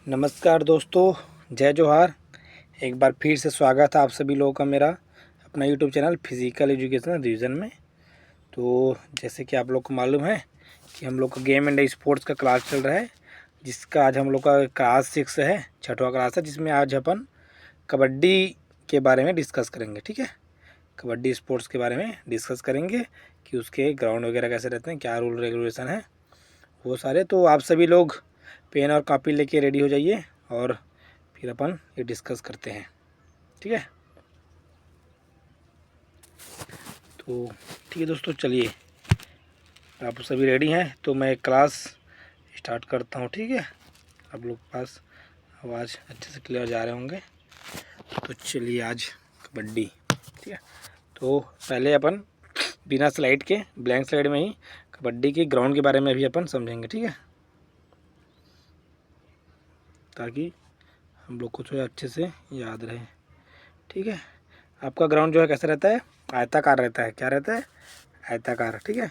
नमस्कार दोस्तों, जय जोहार। एक बार फिर से स्वागत है आप सभी लोगों का मेरा अपना YouTube channel physical education revision में। तो जैसे कि आप लोग को मालूम है कि हम लोग का गेम एंड स्पोर्ट्स का क्लास चल रहा है, जिसका आज हम लोग का क्लास 6 है, 6वां क्लास है, जिसमें आज अपन कबड्डी के बारे में डिस्कस करेंगे। ठीक है, कबड्डी स्पोर्ट्स के बारे में डिस्कस करेंगे कि उसके ग्राउंड वगैरह कैसे रहते हैं, क्या रूल रेगुलेशन है, वो सारे। तो आप सभी लोग पेन और कॉपी लेके रेडी हो जाइए और फिर अपन ये डिस्कस करते हैं। ठीक है, तो ठीक है दोस्तों, चलिए आप सभी रेडी हैं तो मैं क्लास स्टार्ट करता हूँ। ठीक है, आप लोग के पास आवाज़ अच्छे से क्लियर जा रहे होंगे। तो चलिए आज कबड्डी। ठीक है, तो पहले अपन बिना स्लाइड के ब्लैंक स्लाइड में ही कबड्डी के ग्राउंड के बारे में भी अपन समझेंगे। ठीक है, ताकि हम लोग को थोड़ा अच्छे से याद रहे। ठीक है, आपका ग्राउंड जो है कैसा रहता है, आयताकार रहता है। क्या रहता है? आयताकार। ठीक है,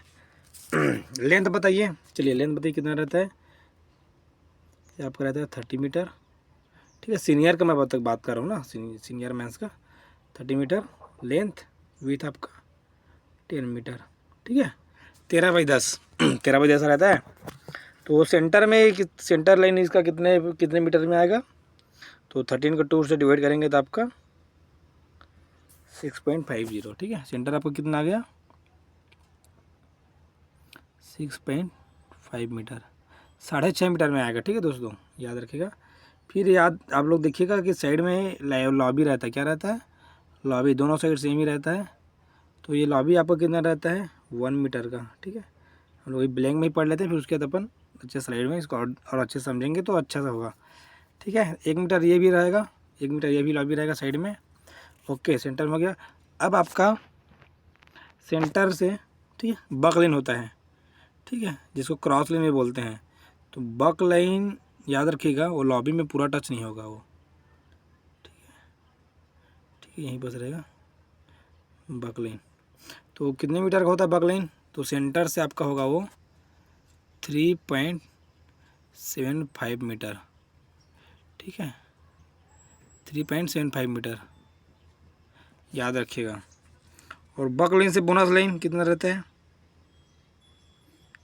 लेंथ बताइए, चलिए लेंथ बताइए कितना रहता है। ये आपका रहता है 30 मीटर। ठीक है, सीनियर का मैं बात कर रहा हूँ ना, सीनियर मैंस का 30 मीटर लेंथ, विथ आपका 10 मीटर। ठीक है, 13/10 13/10 रहता है। तो सेंटर में सेंटर लाइन इसका कितने कितने मीटर में आएगा? तो 13 को 2 से डिवाइड करेंगे तो आपका 6.50। ठीक है, सेंटर आपका कितना आ गया? 6.5 मीटर, 6.5 मीटर में आएगा। ठीक है दोस्तों, याद रखिएगा। फिर याद आप लोग देखिएगा कि साइड में लॉबी रहता है। क्या रहता है? लॉबी। दोनों साइड सेम ही रहता है। तो ये लॉबी आपका कितना रहता है? 1 मीटर का। ठीक है, हम लोग ब्लैंक में ही पढ़ लेते हैं, फिर उसके बाद अपन अच्छे स्लाइड में इसको और अच्छे से समझेंगे तो अच्छा सा होगा। ठीक है, 1 मीटर ये भी रहेगा, 1 मीटर ये भी लॉबी रहेगा साइड में। ओके, सेंटर में हो गया। अब आपका सेंटर से, ठीक है, बक लाइन होता है। ठीक है, जिसको क्रॉस लाइन में बोलते हैं। तो बक लाइन याद रखिएगा, वो लॉबी में पूरा टच नहीं होगा वो। ठीक है, यहीं बस रहेगा बक लाइन। तो कितने मीटर का होता है बक लाइन? तो सेंटर से आपका होगा वो 3.75 मीटर। ठीक है, 3.75 मीटर याद रखिएगा। और बक लाइन से बोनस लाइन कितना रहता है?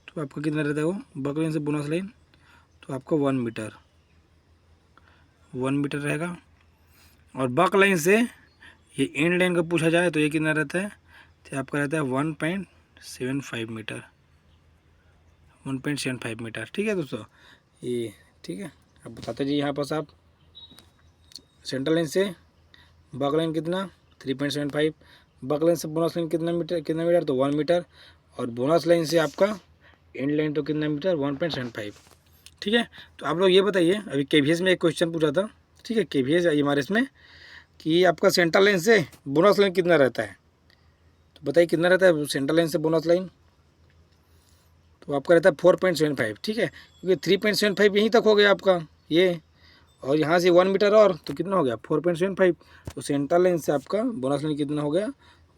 तो आपका कितना रहता है वो बक लाइन से बोनस लाइन? तो आपका 1 मीटर, 1 मीटर रहेगा। और बक लाइन से ये एंड लाइन का पूछा जाए तो ये कितना रहता है? तो आपका रहता है 1.75 मीटर, 1.75 मीटर। ठीक है दोस्तों, ये ठीक है। अब बताते जी यहाँ पास आप सेंट्रल लाइन से बक लाइन कितना? 3.75। बक लाइन से बोनस लाइन कितना मीटर? तो 1 मीटर। और बोनस लाइन से आपका एंड लाइन तो कितना मीटर? 1.75। ठीक है, तो आप लोग ये बताइए, अभी केवीएस में एक क्वेश्चन पूछा था। ठीक है, केवीएस हमारे इसमें कि आपका सेंट्रल लाइन से बोनस लाइन कितना रहता है? तो बताइए कितना रहता है सेंट्रल लाइन से बोनस लाइन? तो आपका रहता है 4.75। ठीक है, क्योंकि 3.75 यहीं तक हो गया आपका ये, और यहाँ से 1 मीटर और, तो कितना हो गया? 4.75। तो सेंट्रल लाइन से आपका बोनस लाइन कितना हो गया?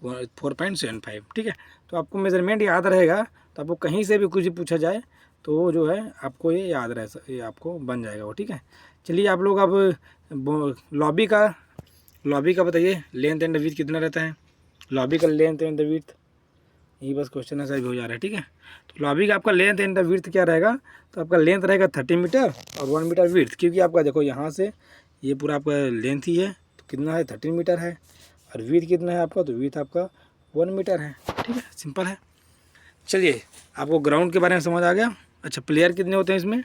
4.75। ठीक है, तो आपको मेजरमेंट याद रहेगा, तो आपको कहीं से भी कुछ भी पूछा जाए तो जो है आपको ये याद रह, ये आपको बन जाएगा वो। ठीक है, चलिए आप लोग अब लॉबी का बताइए, लेंथ एंड विड्थ कितना रहता है? लॉबी का लेंथ एंड विड्थ, यही बस क्वेश्चन है, सही हो जा रहा है। ठीक है, तो लॉबी का आपका लेंथ एंड विड्थ क्या रहेगा? तो आपका लेंथ रहेगा 30 मीटर और 1 मीटर विड्थ, क्योंकि आपका देखो यहाँ से ये पूरा आपका लेंथ ही है, तो कितना है? 13 मीटर है। और विड्थ कितना है आपका? तो विड्थ आपका 1 मीटर है। ठीक है, सिंपल है। चलिए, आपको ग्राउंड के बारे में समझ आ गया। अच्छा, प्लेयर कितने होते हैं इसमें?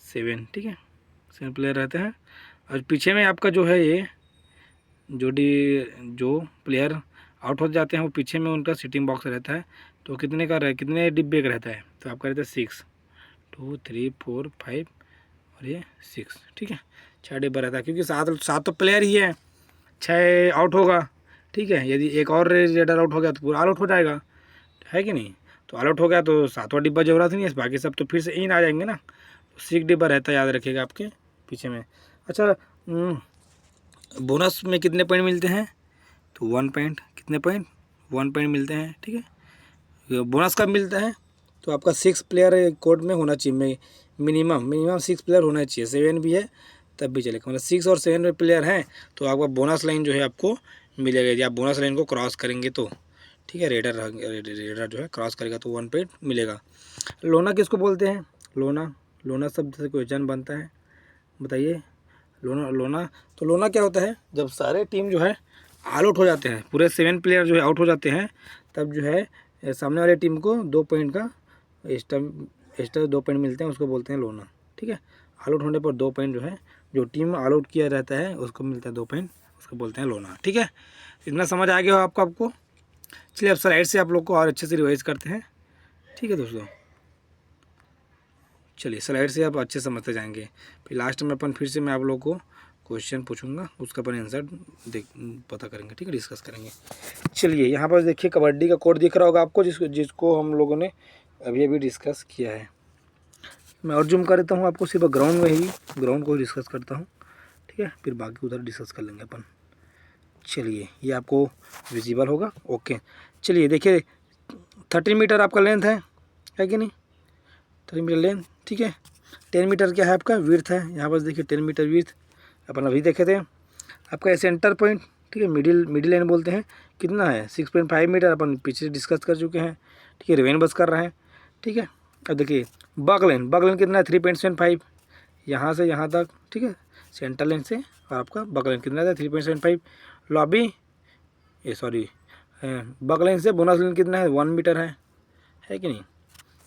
7। ठीक है, 7 प्लेयर रहते हैं। और पीछे में आपका जो है ये जो प्लेयर आउट हो जाते हैं वो पीछे में उनका सिटिंग बॉक्स रहता है। तो कितने डिब्बे का रहता है? तो आपका रहता है 6, 2, 3, 4, 5 और ये 6। ठीक है, 6 डिब्बा रहता है, क्योंकि 7 तो प्लेयर ही है, 6 आउट होगा। ठीक है, यदि एक और रेडर आउट हो गया तो पूरा आउट हो जाएगा, है कि नहीं? तो आउट हो गया तो 7वां डिब्बा जरूरत नहीं है, बाकी सब तो फिर से इन आ जाएंगे ना। तो 6 डिब्बा रहता है, याद रखिएगा आपके पीछे में। अच्छा, बोनस में कितने पॉइंट मिलते हैं? तो 1 पॉइंट, कितने पॉइंट? 1 पॉइंट मिलते हैं। ठीक है, बोनस कब मिलता है? तो आपका 6 प्लेयर कोर्ट में होना चाहिए, मिनिमम 6 प्लेयर होना चाहिए। 7 भी है तब भी चलेगा। मतलब 6 और 7 में प्लेयर हैं तो आपका बोनस लाइन जो है आपको मिलेगा यदि आप बोनस लाइन को क्रॉस करेंगे तो, ठीक है। रेडर जो है क्रॉस करेगा तो 1 पॉइंट मिलेगा। लोना किसको बोलते हैं? लोना शब्द से क्वेश्चन बनता है, बताइए। लोना तो लोना क्या होता है? जब सारे टीम जो है ऑल आउट हो जाते हैं, पूरे 7 प्लेयर जो है आउट हो जाते हैं, तब जो है सामने वाले टीम को 2 पॉइंट का एक्स्ट्रा 2 पॉइंट मिलते हैं, उसको बोलते हैं लोना, ठीक है। ऑल आउट होने पर 2 पॉइंट जो है जो टीम ऑल आउट किया रहता है उसको मिलता है 2 पॉइंट, उसको बोलते हैं लोना, ठीक है। इतना समझ आ गया हो आपको? चलिए अब स्लाइड से आप लोग को और अच्छे से रिवाइज करते हैं, ठीक है दोस्तों। चलिए स्लाइड से आप अच्छे समझते जाएंगे, फिर लास्ट में फिर से मैं आप लोग को क्वेश्चन पूछूंगा, उसका अपन आंसर पता करेंगे, ठीक है, डिस्कस करेंगे। चलिए यहाँ पर देखिए कबड्डी का कोड दिख रहा होगा आपको, जिसको हम लोगों ने अभी डिस्कस किया है। मैं और जूम कर देता हूँ आपको, सिर्फ ग्राउंड को डिस्कस करता हूँ, ठीक है, फिर बाकी उधर डिस्कस कर लेंगे अपन। चलिए ये आपको विजिबल होगा, ओके। चलिए देखिए 30 मीटर आपका लेंथ है कि नहीं? 30 मीटर लेंथ, ठीक है। 10 मीटर क्या है आपका विड्थ है, यहाँ पर देखिए 10 मीटर विड्थ अपन अभी देखे थे। आपका सेंटर पॉइंट, ठीक है, मिडिल लाइन बोलते हैं, कितना है? 6.5 मीटर, अपन पीछे डिस्कस कर चुके हैं, ठीक है। रिवेन बस कर रहे हैं, ठीक है। अब देखिए बग लाइन कितना है? 3.75 यहाँ से यहाँ तक, ठीक है, सेंटर लाइन से। और आपका बग लाइन कितना है? 3.75। लॉबी बग लाइन से बोनस लाइन कितना है? 1 मीटर है कि नहीं?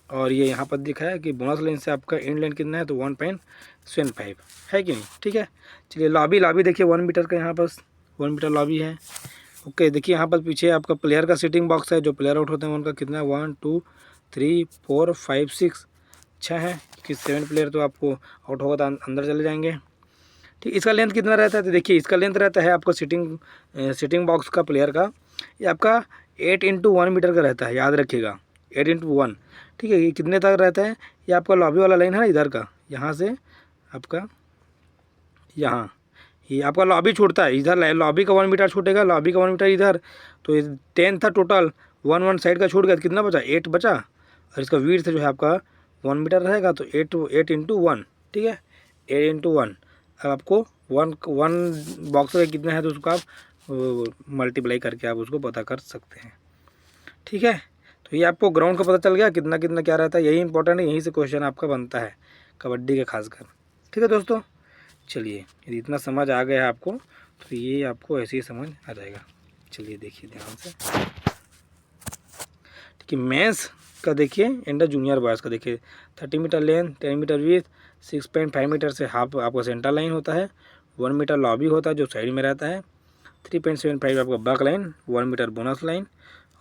और ये यहाँ पर दिखा है कि बोनस लाइन से आपका एंड लाइन कितना है? तो 1.75 है कि नहीं, ठीक है। चलिए लॉबी देखिए 1 मीटर का, यहाँ पर 1 मीटर लॉबी है, ओके। देखिए यहाँ पर पीछे आपका प्लेयर का सिटिंग बॉक्स है, जो प्लेयर आउट होते हैं उनका कितना है? 1 2 3 4 5 6 6 है, कि 7 प्लेयर तो आपको आउट होगा तो अंदर चले जाएंगे, ठीक। इसका लेंथ कितना रहता है? तो देखिए इसका लेंथ रहता है आपका सिटिंग बॉक्स का, प्लेयर का, ये आपका 8x1 मीटर का रहता है, याद रखिएगा 8x1, ठीक है। ये कितने तक रहता है? ये आपका लॉबी वाला लाइन है ना इधर का, यहाँ से आपका यहाँ ये आपका लॉबी छूटता है, इधर लॉबी का 1 मीटर छूटेगा, लॉबी का 1 मीटर इधर, तो 10 था टोटल, 1 साइड का छूट गया, तो कितना बचा? 8 बचा। और इसका विड्थ जो है आपका 1 मीटर रहेगा, तो 8x1, ठीक है, 8x1। अब आपको वन बॉक्स का कितना है तो उसको आप मल्टीप्लाई करके आप उसको पता कर सकते हैं, ठीक है। तो ये आपको ग्राउंड का पता चल गया कितना कितना क्या रहता है, यही इंपॉर्टेंट है, यहीं से क्वेश्चन आपका बनता है कबड्डी के खासकर, ठीक है दोस्तों। चलिए यदि इतना समझ आ गया है आपको तो ये आपको ऐसे ही समझ आ जाएगा। चलिए देखिए ध्यान से, ठीक है। मेंस का देखिए एंड जूनियर बॉयज़ का देखिए 30 metre length, 10 metre width, 6.5 metre से हाफ आपका सेंटर लाइन होता है, 1 मीटर लॉबी होता है जो साइड में रहता है, 3.75 आपका back line, 1 metre bonus line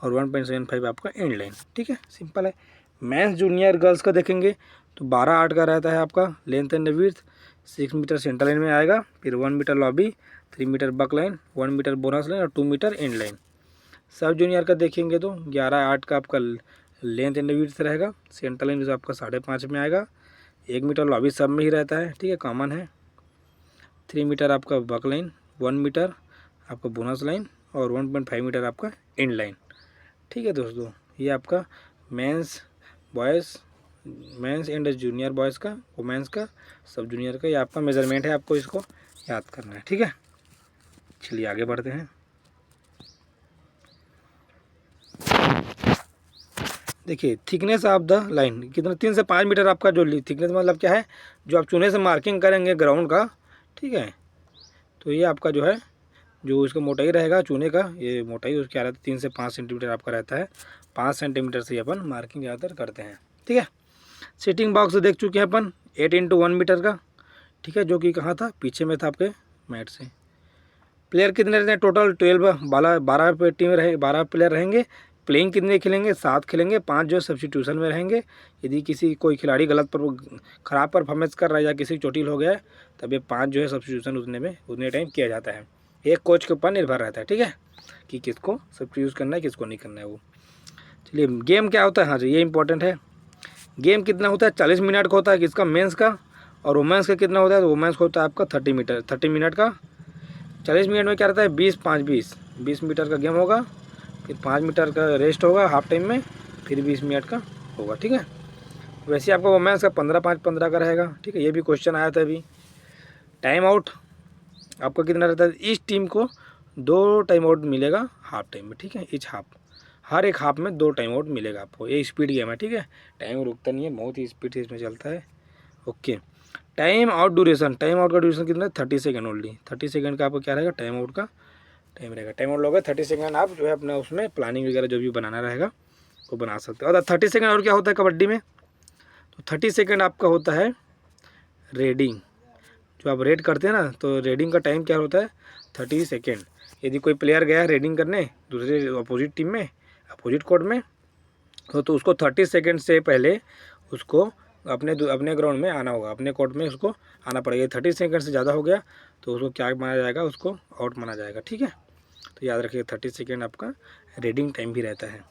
और 1.75 आपका एंड लाइन, ठीक है, सिंपल है। मेंस जूनियर गर्ल्स का देखेंगे तो 12/8 का रहता है आपका length and width, 6 metre centre line में आएगा, फिर 1 metre lobby, 3 metre back line, 1 metre bonus line और 2 मीटर एंड लाइन। सब जूनियर का देखेंगे तो 11/8 का आपका लेंथ एंड विड्थ रहेगा, सेंटर लाइन जो आपका 5.5 में आएगा, 1 मीटर लॉबी सब में ही रहता है, ठीक है, कॉमन है, 3 मीटर आपका बैक लाइन, 1 मीटर आपका बोनस लाइन और 1.5 मीटर आपका एंड लाइन, ठीक है दोस्तों। ये आपका मेंस एंड जूनियर बॉयज़ का, वुमेंस का, सब जूनियर का, ये आपका मेजरमेंट है, आपको इसको याद करना है, ठीक है। चलिए आगे बढ़ते हैं। देखिए थिकनेस ऑफ द लाइन कितना? 3 से 5 मीटर आपका जो थिकनेस मतलब क्या है? जो आप चूने से मार्किंग करेंगे ग्राउंड का, ठीक है, तो ये आपका जो है जो इसका मोटाई रहेगा चूने का, ये मोटाई उसकी क्या रहता है? 3 से 5 सेंटीमीटर आपका रहता है, 5 सेंटीमीटर से अपन मार्किंग ज़्यादातर करते हैं, ठीक है। सिटिंग बॉक्स देख चुके हैं अपन 8x1 मीटर का, ठीक है, जो कि कहाँ था? पीछे में था आपके मैट से। प्लेयर कितने रहते हैं? टोटल 12 पे टीम रहे, 12 प्लेयर रहेंगे। प्लेइंग कितने खेलेंगे? 7 खेलेंगे, 5 जो सब्स्टिट्यूशन में रहेंगे। यदि कोई खिलाड़ी ख़राब परफॉर्मेंस कर रहा है या किसी चोटिल हो गया है तब ये 5 जो है सब्स्टिट्यूशन उतने टाइम किया जाता है। एक कोच के ऊपर निर्भर रहता है, ठीक है, कि किसको सब्स्टिट्यूट करना है किसको नहीं करना है वो। चलिए गेम क्या होता है? हाँ जी ये इंपॉर्टेंट है। गेम कितना होता है? 40 मिनट का होता है किसका? मेंस का। और वुमेंस का कितना होता है? तो वुमेंस का होता है आपका 30 मिनट का। 40 मिनट में क्या रहता है? 20 मीटर का गेम होगा, फिर 5 मीटर का रेस्ट होगा हाफ टाइम में, फिर 20 मिनट का होगा, ठीक है। वैसे आपका वुमेंस का 15-5-15 का रहेगा, ठीक है, ये भी क्वेश्चन आया था अभी। टाइम आउट आपका कितना रहता है, इस टीम को 2 टाइम आउट मिलेगा हाफ टाइम में, ठीक है। इच हाफ, हर एक हाफ में 2 टाइम आउट मिलेगा आपको। ये स्पीड गेम है, ठीक है, टाइम रुकता नहीं है, बहुत ही स्पीड से इसमें चलता है। Okay, time out duration, time out का ड्यूरेशन कितना है, 30 सेकेंड ओनली। 30 सेकेंड का आपको क्या रहेगा, टाइम आउट का टाइम रहेगा। टाइम आउट लोगे 30 सेकेंड, आप जो है अपना उसमें प्लानिंग वगैरह जो भी बनाना रहेगा वो बना सकते हो। और 30 सेकेंड और क्या होता है कबड्डी में, तो 30 सेकेंड आपका होता है रेडिंग। जो आप रेड करते हैं ना, तो रेडिंग का टाइम क्या होता है, 30 सेकेंड। यदि कोई प्लेयर गया है रेडिंग करने दूसरे अपोजिट टीम में, अपोजिट कोर्ट में, तो उसको 30 सेकेंड से पहले उसको अपने ग्राउंड में आना होगा, अपने कोर्ट में उसको आना पड़ेगा। 30 सेकेंड से ज़्यादा हो गया तो उसको क्या माना जाएगा, उसको आउट माना जाएगा, ठीक है। तो याद रखिए 30 सेकेंड आपका रेडिंग टाइम भी रहता है।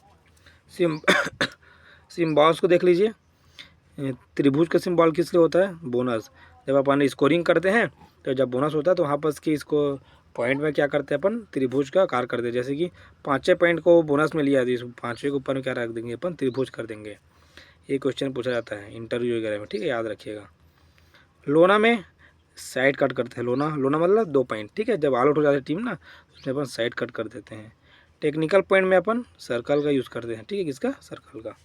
सिम्बॉल्स को देख लीजिए। त्रिभुज का सिम्बॉल किस लिए होता है, बोनस। जब अपन स्कोरिंग करते हैं तो जब बोनस होता है तो वहाँ पर इसकी इसको पॉइंट में क्या करते हैं अपन, त्रिभुज का आकार कर देते हैं। जैसे कि 5 पॉइंट को बोनस में लिया, तो 5वें के ऊपर में क्या रख देंगे अपन, त्रिभुज कर देंगे। ये क्वेश्चन पूछा जाता है इंटरव्यू वगैरह में, ठीक है, याद रखिएगा। लोना में साइड कट करते हैं, लोना मतलब 2 पॉइंट, ठीक है। जब ऑल आउट हो जाती है टीम ना, उसमें अपन साइड कट कर देते हैं। टेक्निकल पॉइंट में अपन सर्कल का यूज़ करते हैं, ठीक है, किसका, सर्कल का।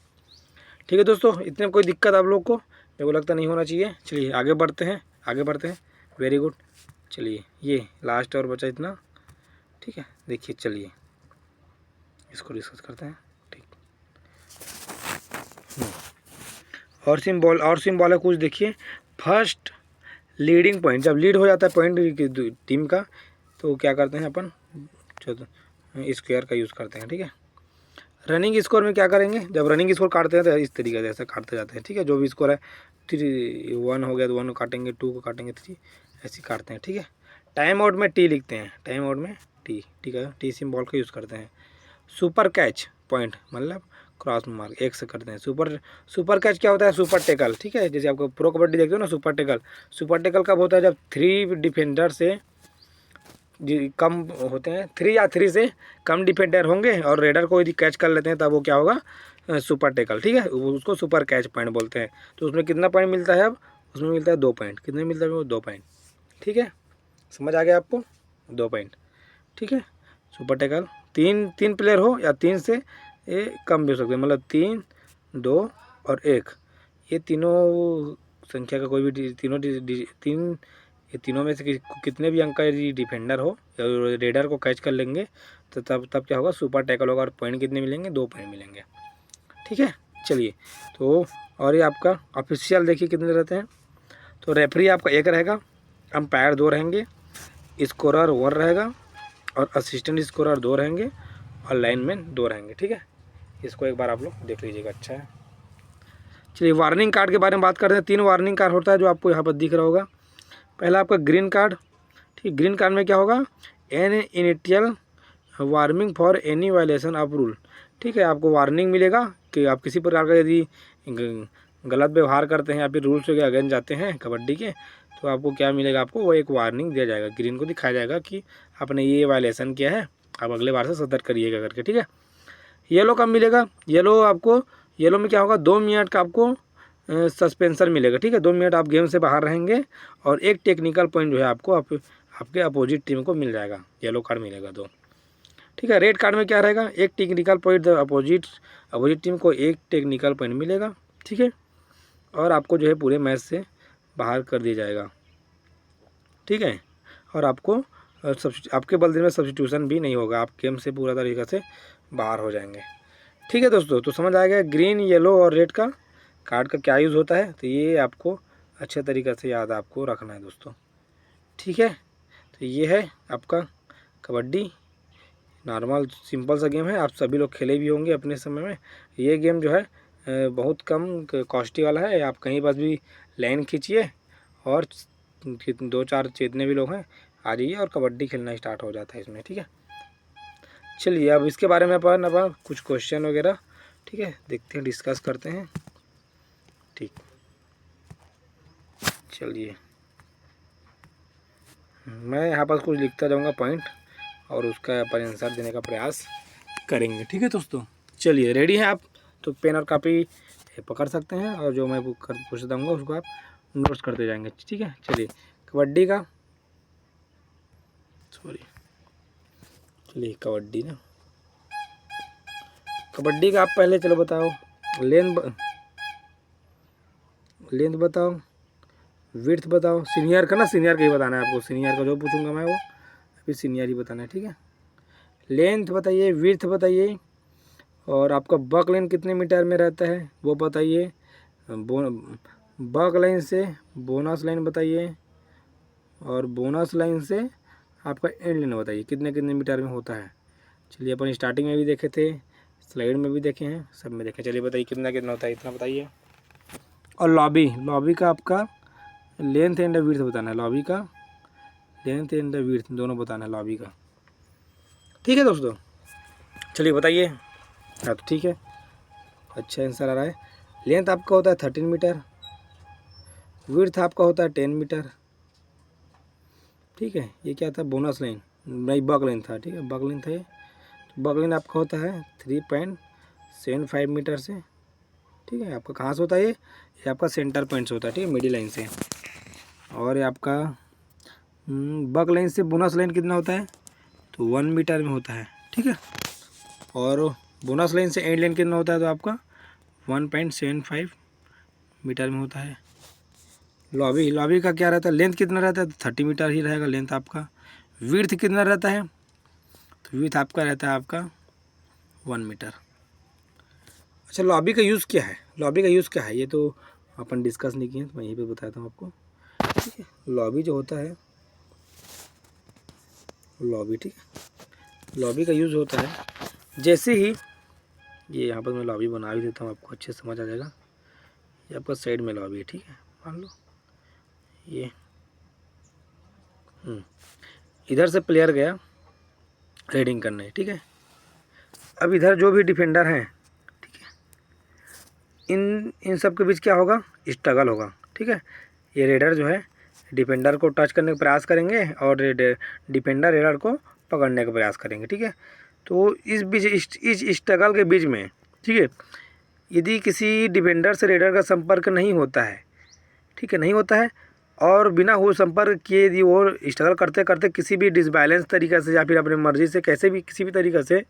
ठीक है दोस्तों, इतने में कोई दिक्कत आप लोग को मेरे को लगता नहीं होना चाहिए। चलिए आगे बढ़ते हैं। Very good. चलिए ये लास्ट और बचा इतना, ठीक है। देखिए चलिए इसको डिस्कस करते हैं, ठीक। और सिंबल है कुछ, देखिए फर्स्ट लीडिंग पॉइंट, जब लीड हो जाता है पॉइंट टीम का, तो क्या करते हैं अपन, स्क्वायर का यूज़ करते हैं, ठीक है। रनिंग स्कोर में क्या करेंगे, जब रनिंग स्कोर काटते हैं तो इस तरीके से ऐसे काटते जाते हैं, ठीक है। जो भी स्कोर है 1 हो गया तो 1 को काटेंगे, 2 को काटेंगे, 3 ऐसे काटते हैं, ठीक है। टाइम आउट में टी लिखते हैं, टाइम आउट में टी, ठीक है, टी सिंबल का यूज़ करते हैं। सुपर कैच पॉइंट मतलब क्रॉस मार्क 1 से करते हैं। सुपर कैच क्या होता है, सुपर टेकल, ठीक है। जैसे आपको प्रो कबड्डी देखते हो ना, सुपर टेकल कब होता है, जब 3 डिफेंडर से कम होते हैं, 3 या 3 से कम डिफेंडर होंगे और रेडर को यदि कैच कर लेते हैं तब वो क्या होगा, सुपर टेकल, ठीक है। उसको सुपर कैच पॉइंट बोलते हैं। तो उसमें कितना पॉइंट मिलता है, अब उसमें मिलता है 2 पॉइंट। कितने मिलता है, वो 2 पॉइंट, ठीक है। समझ आ गया आपको, 2 पॉइंट, ठीक है। सुपर टेकल 3 प्लेयर हो या 3 से ये कम भी हो सकते हैं, मतलब 3, 2 और 1, ये तीनों संख्या का कोई भी ये तीनों में से कितने भी अंक का यदि डिफेंडर हो या रेडर को कैच कर लेंगे तो तब क्या होगा, सुपर टैकल होगा। और पॉइंट कितने मिलेंगे, 2 पॉइंट मिलेंगे, ठीक है। चलिए तो और ये आपका ऑफिशियल देखिए कितने रहते हैं। तो रेफरी आपका 1 रहेगा, अंपायर 2 रहेंगे, स्कोरर 1 रहेगा और असिस्टेंट स्कोरर 2 रहेंगे और लाइनमैन 2 रहेंगे, ठीक है। इसको एक बार आप लोग देख लीजिएगा, अच्छा है। चलिए वार्निंग कार्ड के बारे में बात करते हैं। 3 वार्निंग कार्ड होता है जो आपको यहाँ पर दिख रहा होगा। पहला आपका ग्रीन कार्ड, ठीक। ग्रीन कार्ड में क्या होगा, an initial warning for any violation of rule, ठीक है। आपको वार्निंग मिलेगा कि आप किसी प्रकार का यदि गलत व्यवहार करते हैं या फिर रूल्स के अगेंस्ट जाते हैं कबड्डी के, तो आपको क्या मिलेगा, आपको वो एक वार्निंग दिया जाएगा। ग्रीन को दिखाया जाएगा कि आपने ये वायलेशन किया है, आप अगले बार से सतर्क करिएगा करके, ठीक है। येलो कब मिलेगा, येलो में क्या होगा, 2 मिनट का आपको सस्पेंशन मिलेगा, ठीक है। 2 मिनट आप गेम से बाहर रहेंगे और 1 टेक्निकल पॉइंट जो है आपको आपके अपोजिट टीम को मिल जाएगा, येलो कार्ड मिलेगा 2, ठीक है। रेड कार्ड में क्या रहेगा, 1 टेक्निकल पॉइंट, अपोजिट टीम को 1 टेक्निकल पॉइंट मिलेगा, ठीक है। और आपको जो है पूरे मैच से बाहर कर दिया जाएगा, ठीक है। और आपको आपके बदले में सब्स्टिट्यूशन भी नहीं होगा, आप गेम से पूरा तरीके से बाहर हो जाएंगे, ठीक है दोस्तों। तो समझ आ गया ग्रीन, येलो और रेड का कार्ड का क्या यूज़ होता है। तो ये आपको अच्छे तरीके से याद आपको रखना है दोस्तों, ठीक है। तो ये है आपका कबड्डी, नॉर्मल सिंपल सा गेम है, आप सभी लोग खेले भी होंगे अपने समय में। ये गेम जो है बहुत कम कॉस्टली वाला है। आप कहीं पास भी लाइन खींचिए और 2-4 जितने भी लोग हैं आ जाइए और कबड्डी खेलना स्टार्ट हो जाता है इसमें, ठीक है। चलिए अब इसके बारे में अपन कुछ क्वेश्चन वगैरह, ठीक है, देखते हैं, डिस्कस करते हैं, ठीक। चलिए मैं यहाँ पर कुछ लिखता जाऊँगा पॉइंट और उसका अपन आंसर देने का प्रयास करेंगे, ठीक है दोस्तों। चलिए रेडी हैं आप, तो पेन और कापी पकड़ सकते हैं और जो मैं पूछता हूँ उसको आप नोट्स करते जाएंगे, ठीक है। चलिए कबड्डी का सॉरी। चलिए कबड्डी ना, कबड्डी का आप पहले चलो बताओ, लेंथ बताओ, विड्थ बताओ। सीनियर का ना, सीनियर का ही बताना है आपको, सीनियर का जो पूछूंगा मैं वो अभी सीनियर ही बताना है, ठीक है। लेंथ बताइए, विड्थ बताइए, और आपका बक लाइन कितने मीटर में रहता है वो बताइए। बक लाइन से बोनस लाइन बताइए, और बोनस लाइन से आपका एंड लाइन बताइए कितने कितने मीटर में होता है। चलिए अपन स्टार्टिंग में भी देखे थे, स्लाइड में भी देखे हैं, सब में देखे। चलिए बताइए कितना कितना होता है, इतना बताइए। और लॉबी का आपका लेंथ एंड विड्थ बताना है, लॉबी का लेंथ एंड विड्थ दोनों बताना है लॉबी का, ठीक है दोस्तों। चलिए बताइए। हाँ तो ठीक है, अच्छा आंसर आ रहा है। लेंथ आपका होता है 13 मीटर, विड्थ आपका होता है 10 मीटर, ठीक है। ये क्या था, बोनस लाइन नहीं बक लाइन था, ठीक है, बक लाइन था ये। बक लाइन आपका होता है 3.75 मीटर से, ठीक है। आपका कहाँ से होता है ये आपका सेंटर पॉइंट से होता है, ठीक है, मिडिल लाइन से। और ये आपका बक लाइन से बोनस लाइन कितना होता है, तो 1 मीटर में होता है, ठीक है। और बोनस लाइन से एंड लाइन कितना होता है, तो आपका 1.75 मीटर में होता है। लॉबी का क्या रहता है, लेंथ कितना रहता है, तो 30 मीटर ही रहेगा लेंथ आपका। विड्थ कितना रहता है, तो विड्थ आपका रहता है आपका 1 मीटर। अच्छा लॉबी का यूज़ क्या है, लॉबी का यूज़ क्या है ये तो अपन डिस्कस नहीं किए, तो मैं यहीं पे बताता हूँ आपको, ठीक है। लॉबी जो होता है, लॉबी, ठीक है, लॉबी का यूज़ होता है जैसे ही ये यहाँ पर मैं लॉबी बना भी देता हूँ, आपको अच्छे से समझ आ जाएगा। ये आपका साइड में लॉबी है, ठीक है, मान लो ये इधर से प्लेयर गया रेडिंग करने, ठीक है। अब इधर जो भी डिफेंडर हैं, ठीक है, इन सब के बीच क्या होगा, स्ट्रगल होगा, ठीक है। ये रेडर जो है डिफेंडर को टच करने का प्रयास करेंगे और डिफेंडर रेडर को पकड़ने का प्रयास करेंगे, ठीक है। तो इस बीच इस स्ट्रगल के बीच में, ठीक है, यदि किसी डिफेंडर से रेडर का संपर्क नहीं होता है, ठीक है, नहीं होता है, और बिना हुए संपर्क किए यदि वो स्ट्रगल करते करते किसी भी डिसबैलेंस तरीक़े से या फिर अपनी मर्ज़ी से कैसे भी किसी भी तरीक़े से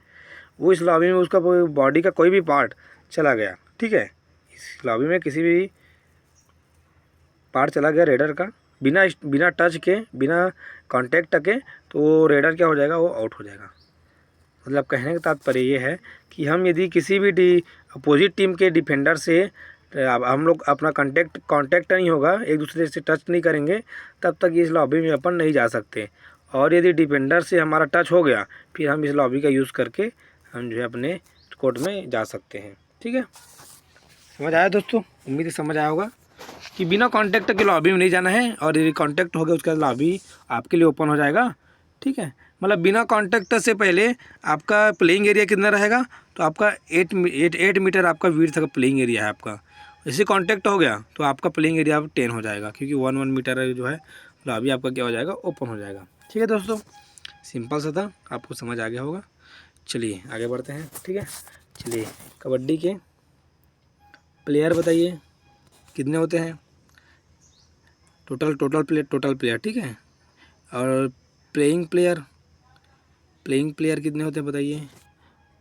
वो इस लॉबी में उसका बॉडी का कोई भी पार्ट चला गया, ठीक है, इस लॉबी में किसी भी पार्ट चला गया रेडर का बिना टच के, बिना कांटेक्ट के, तो वो रेडर क्या हो जाएगा, वो आउट हो जाएगा। मतलब कहने का तात्पर्य ये है कि हम यदि किसी भी अपोजिट टीम के डिफेंडर से हम लोग अपना कांटेक्ट नहीं होगा, एक दूसरे से टच नहीं करेंगे, तब तक इस लॉबी में अपन नहीं जा सकते। और यदि डिफेंडर से हमारा टच हो गया, फिर हम इस लॉबी का यूज़ करके हम जो है अपने कोर्ट में जा सकते हैं, ठीक है। समझ आया दोस्तों, उम्मीद है समझ आया होगा कि बिना कांटेक्ट के लॉबी में नहीं जाना है, और यदि कांटेक्ट हो गया उसके बाद लॉबी आपके लिए ओपन हो जाएगा, ठीक है। मतलब बिना कांटेक्ट से पहले आपका प्लेइंग एरिया कितना रहेगा, तो आपका 8 मीटर आपका विड्थ का प्लेइंग एरिया है आपका। जैसे कांटेक्ट हो गया तो आपका प्लेइंग एरिया 10 हो जाएगा, क्योंकि 1 मीटर जो है लॉबी आपका क्या हो जाएगा, ओपन हो जाएगा, ठीक है दोस्तों। सिंपल सा था, आपको समझ आ गया होगा। चलिए आगे बढ़ते हैं, ठीक है। चलिए कबड्डी के प्लेयर बताइए कितने होते हैं, टोटल प्लेयर, ठीक है। और प्लेइंग प्लेयर कितने होते हैं बताइए,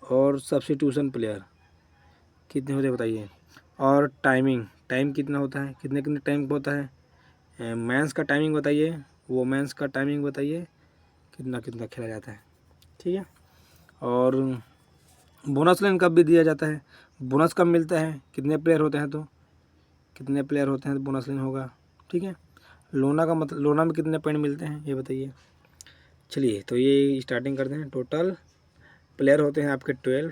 और सब्स्टिट्यूशन प्लेयर कितने होते हैं बताइए। और टाइम कितना होता है, कितने कितने टाइम होता है। मेंस का टाइमिंग बताइए, वोमेंस का टाइमिंग बताइए, कितना कितना खेला जाता है, ठीक है। और बोनस लाइन कब भी दिया जाता है, बोनस कब मिलता है, कितने प्लेयर होते हैं तो कितने प्लेयर होते हैं तो बोनस लाइन होगा, ठीक है। लोना का मतलब लोना में कितने पॉइंट मिलते हैं ये बताइए। चलिए तो ये स्टार्टिंग करते हैं। टोटल प्लेयर होते हैं आपके 12,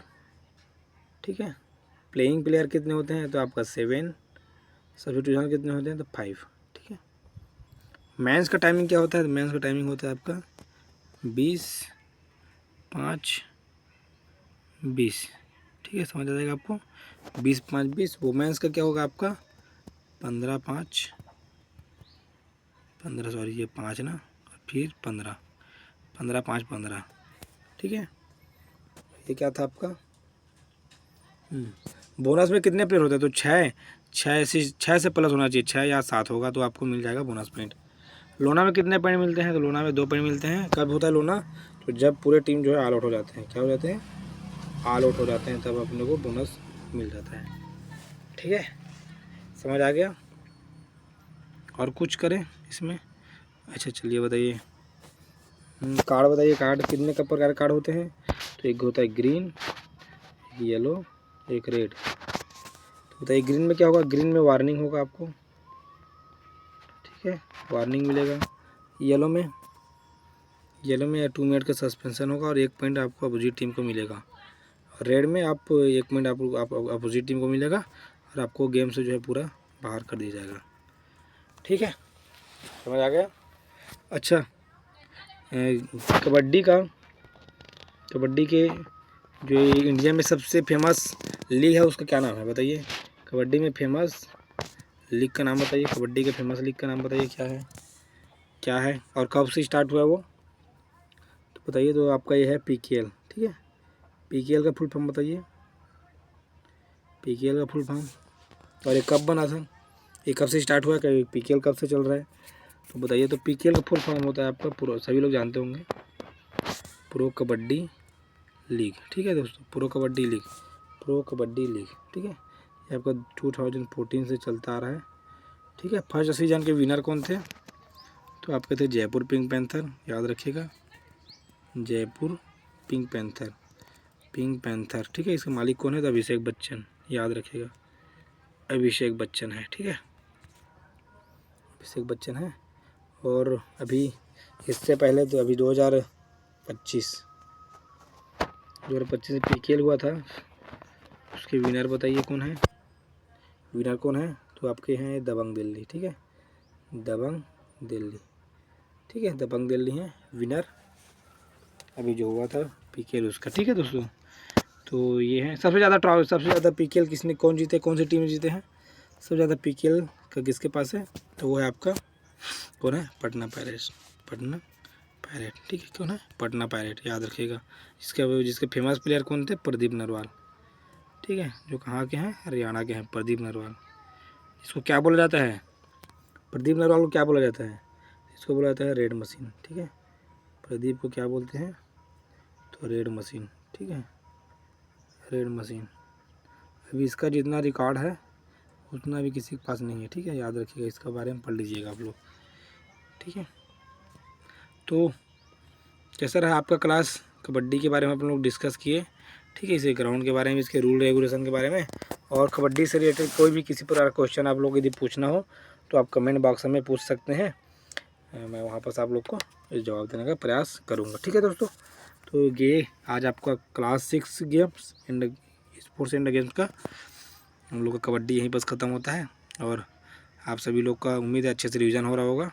ठीक है। प्लेइंग प्लेयर कितने होते हैं, तो आपका 7, सब्स्टिट्यूशन कितने होते हैं, तो 5, ठीक है। मेंस का टाइमिंग क्या होता है, तो मेंस का टाइमिंग होता है आपका 20, 5, 20, ठीक है, समझ आ जाएगा आपको। 20, 5, 20। वुमेन्स का क्या होगा आपका 15, 5, 15, सॉरी ये 5 ना, और फिर 15, 15, 5, 15, ठीक है। ये क्या था आपका। बोनस में कितने प्लेयर होते हैं, तो 6 से प्लस होना चाहिए, 6 या 7 होगा तो आपको मिल जाएगा बोनस पॉइंट। लोना में कितने पॉइंट मिलते हैं? तो लोना में 2 पॉइंट मिलते हैं। कब होता है लोना? तो जब पूरे टीम जो है ऑल आउट हो जाते हैं। क्या हो जाते हैं? ऑल आउट हो जाते हैं, तब अपने को बोनस मिल जाता है। ठीक है, समझ आ गया? और कुछ करें इसमें? अच्छा चलिए बताइए, कार्ड बताइए। कार्ड कितने का प्रकार कार्ड होते हैं? तो एक होता है ग्रीन, एक येलो, एक रेड। तो बताइए ग्रीन में क्या होगा? ग्रीन में वार्निंग होगा आपको, ठीक है, वार्निंग मिलेगा। येलो में 2 मिनट का सस्पेंशन होगा और 1 पॉइंट आपको अपोजिट टीम को मिलेगा। रेड में आप 1 पॉइंट आप अपोजिट टीम को मिलेगा और आपको गेम से जो है पूरा बाहर कर दिया जाएगा। ठीक है, समझ आ गया? अच्छा, कबड्डी के जो इंडिया में सबसे फेमस लीग है उसका क्या नाम है बताइए? कबड्डी में फेमस लीग का नाम बताइए। कबड्डी के फेमस लीग का नाम बताइए क्या है और कब से स्टार्ट हुआ वो? तो बताइए। तो आपका ये है PKL। ठीक है, PKL का फुल फॉर्म बताइए। PKL का फुल फॉर्म, और ये कब बना था? ये कब से स्टार्ट हुआ? PKL कब से चल रहा है? तो बताइए। तो PKL का फुल फॉर्म होता है आपका, प्रो, सभी लोग जानते होंगे, प्रो कबड्डी लीग। ठीक है दोस्तों, प्रो कबड्डी लीग। ठीक है, ये आपका 2014 से चलता आ रहा है। ठीक है, फर्स्ट सीजन के विनर कौन थे? तो आपके थे जयपुर पिंक पैंथर, याद रखिएगा, जयपुर पिंक पैंथर। ठीक है, इसका मालिक कौन है? तो अभिषेक बच्चन, याद रखिएगा, अभिषेक बच्चन है। ठीक है, अभिषेक बच्चन है। और अभी इससे पहले तो अभी 2025 में PKL हुआ था, उसके विनर बताइए कौन है? तो आपके हैं दबंग दिल्ली। ठीक है, दबंग दिल्ली। ठीक है, दबंग दिल्ली है विनर अभी जो हुआ था PKL उसका। ठीक है दोस्तों, तो ये है सबसे ज़्यादा PKL कौन सी टीम जीते हैं? सबसे ज़्यादा PKL का किसके पास है? तो वो है आपका कौन है? पटना पायरेट। ठीक है, कौन है? पटना पायरेट, याद रखिएगा। जिसके फेमस प्लेयर कौन थे? प्रदीप नरवाल। ठीक है, जो कहाँ के हैं? हरियाणा के हैं, प्रदीप नरवाल। इसको क्या बोला जाता है? प्रदीप नरवाल को क्या बोला जाता है? इसको बोला जाता है रेड मशीन। ठीक है, प्रदीप को क्या बोलते हैं? तो रेड मशीन। ठीक है, रेड मशीन। अभी इसका जितना रिकॉर्ड है उतना भी किसी के पास नहीं है। ठीक है, याद रखिएगा, इसका बारे में पढ़ लीजिएगा आप लोग। ठीक है, तो कैसा रहा आपका क्लास? कबड्डी के बारे में अपन लोग डिस्कस किए। ठीक है, इसे ग्राउंड के बारे में, इसके रूल रेगुलेशन के बारे में, और कबड्डी से रिलेटेड कोई भी किसी प्रकार का क्वेश्चन आप लोग यदि पूछना हो तो आप कमेंट बॉक्स में पूछ सकते हैं। मैं वहाँ पर आप लोग को जवाब देने का प्रयास करूँगा। ठीक है दोस्तों, तो ये आज आपका class 6 games and sports and games का हम लोग का कबड्डी यहीं पर ख़त्म होता है। और आप सभी लोग का उम्मीद है अच्छे से रिवीजन हो रहा होगा।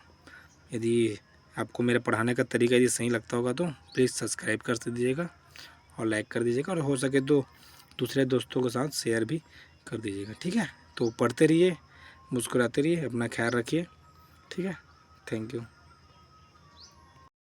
यदि आपको मेरे पढ़ाने का तरीका यदि सही लगता होगा तो प्लीज़ सब्सक्राइब कर दीजिएगा और लाइक कर दीजिएगा, और हो सके तो दूसरे दोस्तों के साथ शेयर भी कर दीजिएगा। ठीक है, तो पढ़ते रहिए, मुस्कुराते रहिए, अपना ख्याल रखिए। ठीक है, थैंक यू।